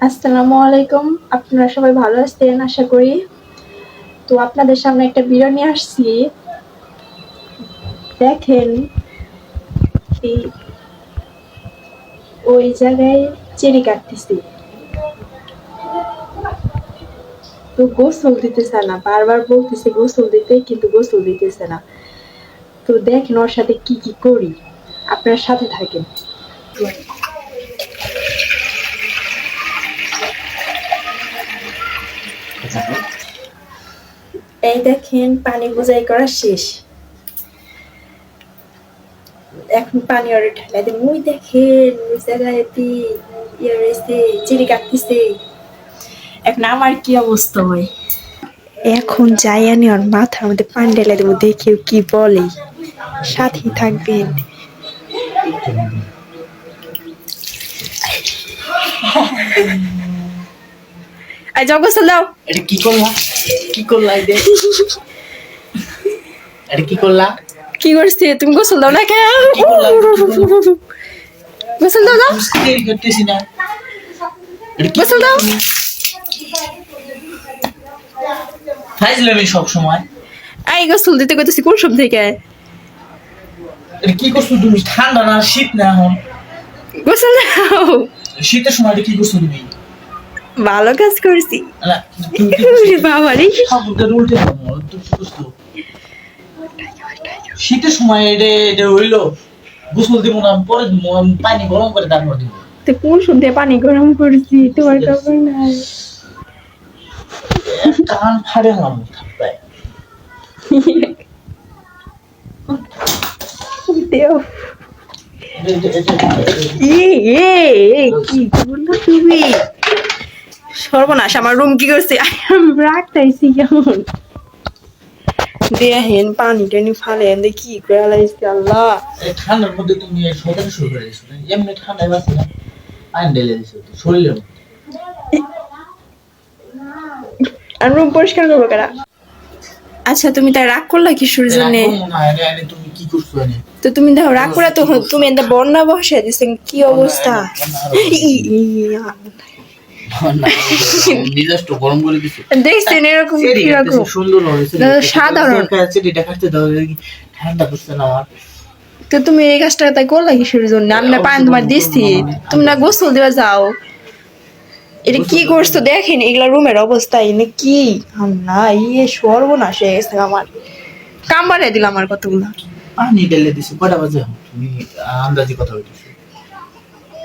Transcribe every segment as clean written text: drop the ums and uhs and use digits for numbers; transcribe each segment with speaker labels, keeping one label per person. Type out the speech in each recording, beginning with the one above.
Speaker 1: আসসালামু আলাইকুম। আপনারা সবাই ভালো আছেন আশা করি। তো আপনাদের সামনে একটা ভিডিও নিয়ে আসছি। দেখেন এই ওই জায়গায় চেরি কাটতেছি। তো গোসল দিতেছে না, বারবার বলতেছে গোসল দিতে, কিন্তু গোসল দিতেছে না। তো দেখেন ওর সাথে কি কি করি, আপনার সাথে থাকেন। এই দেখেন পানি বোঝাই করা শেষ, এখন পানি ওরে ঢালা দিন। ওই দেখেন ওই জায়গায় ইয়ে রয়েছে, চিড়ি কাটতেছে। এখন আমার কি অবস্থা হয়, এখন যাই আনি ওর মাথার মধ্যে পানি ঢেলে দেবো, দেখে কি বলে। সাথেই থাকবেন। আই যাও গোসল দাও।
Speaker 2: এটা কি করলা? কি করলা এটা? এটা কি করলা?
Speaker 1: কি করছি? তুমি গোসল দাও না কেন? গোসল দাও দাও।
Speaker 2: স্কিল করতেছি না।
Speaker 1: গোসল দাও।
Speaker 2: ফাইজলামি সব সময়।
Speaker 1: আই গোসল দিতে কইতেছি কোন সব থেকে?
Speaker 2: এটা কি করছো তুমি? ঠান্ডা না শীত না এখন?
Speaker 1: গোসল দাও।
Speaker 2: শীতের সময় এটা কি করছো তুমি?
Speaker 1: ভালো কাজ করছি।
Speaker 2: না তুমি কি
Speaker 1: ওরে বাবা রে।
Speaker 2: খাবারটা উল্টে দাও। তুমি কি করছো? শীতের সময় এটা হইলো গোসল দিব না, পরে পানি গরম করে তারপর দিব।
Speaker 1: তো কোন সব দিয়ে পানি গরম করছি? তোমার কাপড় নাই।
Speaker 2: কান ফাড়ে হলাম থাপ্পায়।
Speaker 1: দেও। কি বললো তুমি? সর্বনাশ, আমার রুম কি করছে? রাখতেছি কেমন দেখেন, পানি টানি ফালেন দেখি করে লাইছে। আল্লাহ,
Speaker 2: ঠান্ডার মধ্যে তুমি শয়তানি শুরু করে দিছো। এমনি ঠান্ডায় বাঁচি না, পানি ঢেলে দিছো শরীরে।
Speaker 1: আর রুম পরিষ্কার করবো কারা? আচ্ছা, তুমি তাই রাগ করলা কিসের জন্য?
Speaker 2: তুমি কি করছো এনে?
Speaker 1: তো তুমি দেখো রাগ করে, তখন তুমি এটা বন্যা বসে দিচ্ছেন, কি অবস্থা।
Speaker 2: নিজস্ব গরম করে দিছো।
Speaker 1: দেখছেন এরকম কিরকম
Speaker 2: সুন্দর হয়েছে।
Speaker 1: সাধারণ।
Speaker 2: দেখাতে দাও, ঠান্ডা করছে না আমার।
Speaker 1: তো তুমি এই কাজটা তাই করলা কিসের জন্য? আমি না পানি তোমার দিচ্ছি, তুমি না গোসল দেওয়া যাও। এটা কি করছো দেখেন, এগুলা রুমের অবস্থা এনে কি না, ইয়ে সর্বনাশ হয়ে গেছে আমার। কাম বাড়িয়ে দিল আমার কতগুলা।
Speaker 2: পানি ঢেলে দিছো কটা বাজে? তুমি আন্দাজি কথা বলতেছো।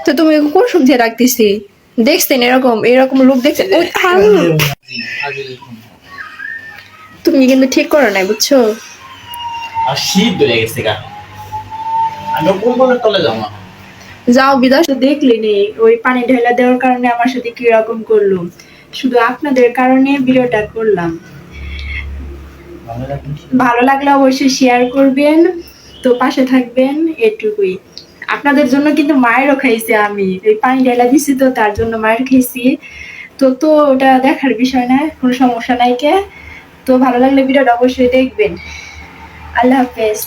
Speaker 1: তো তুমি কোন সবজি রাখতেছি? দেখছেন এরকম এরকম লোক দেখছেন? তুমি কিন্তু ঠিক করো নাই, বুঝছো?
Speaker 2: আর শীত ধরে গেছে গা। আমি কোন কোনের তলে যাবো না।
Speaker 1: যাও বিদাস। দেখলি নি ওই পানি ঢেলা দেওয়ার কারণে আমার সাথে কি রকম করলো। শুধু আপনাদের কারণে ভিডিওটা করলাম। ভালো লাগলে অবশ্যই শেয়ার করবেন, তো পাশে থাকবেন, এটুকুই। আপনাদের জন্য কিন্তু মায়েরও খাইছি, আমি এই পানি ঢেলা দিছি তো তার জন্য মায়ের খাইছি। তো ওটা দেখার বিষয় না, কোনো সমস্যা নাই কে। তো ভালো লাগলে ভিডিওটা অবশ্যই দেখবেন। আল্লাহ হাফেজ।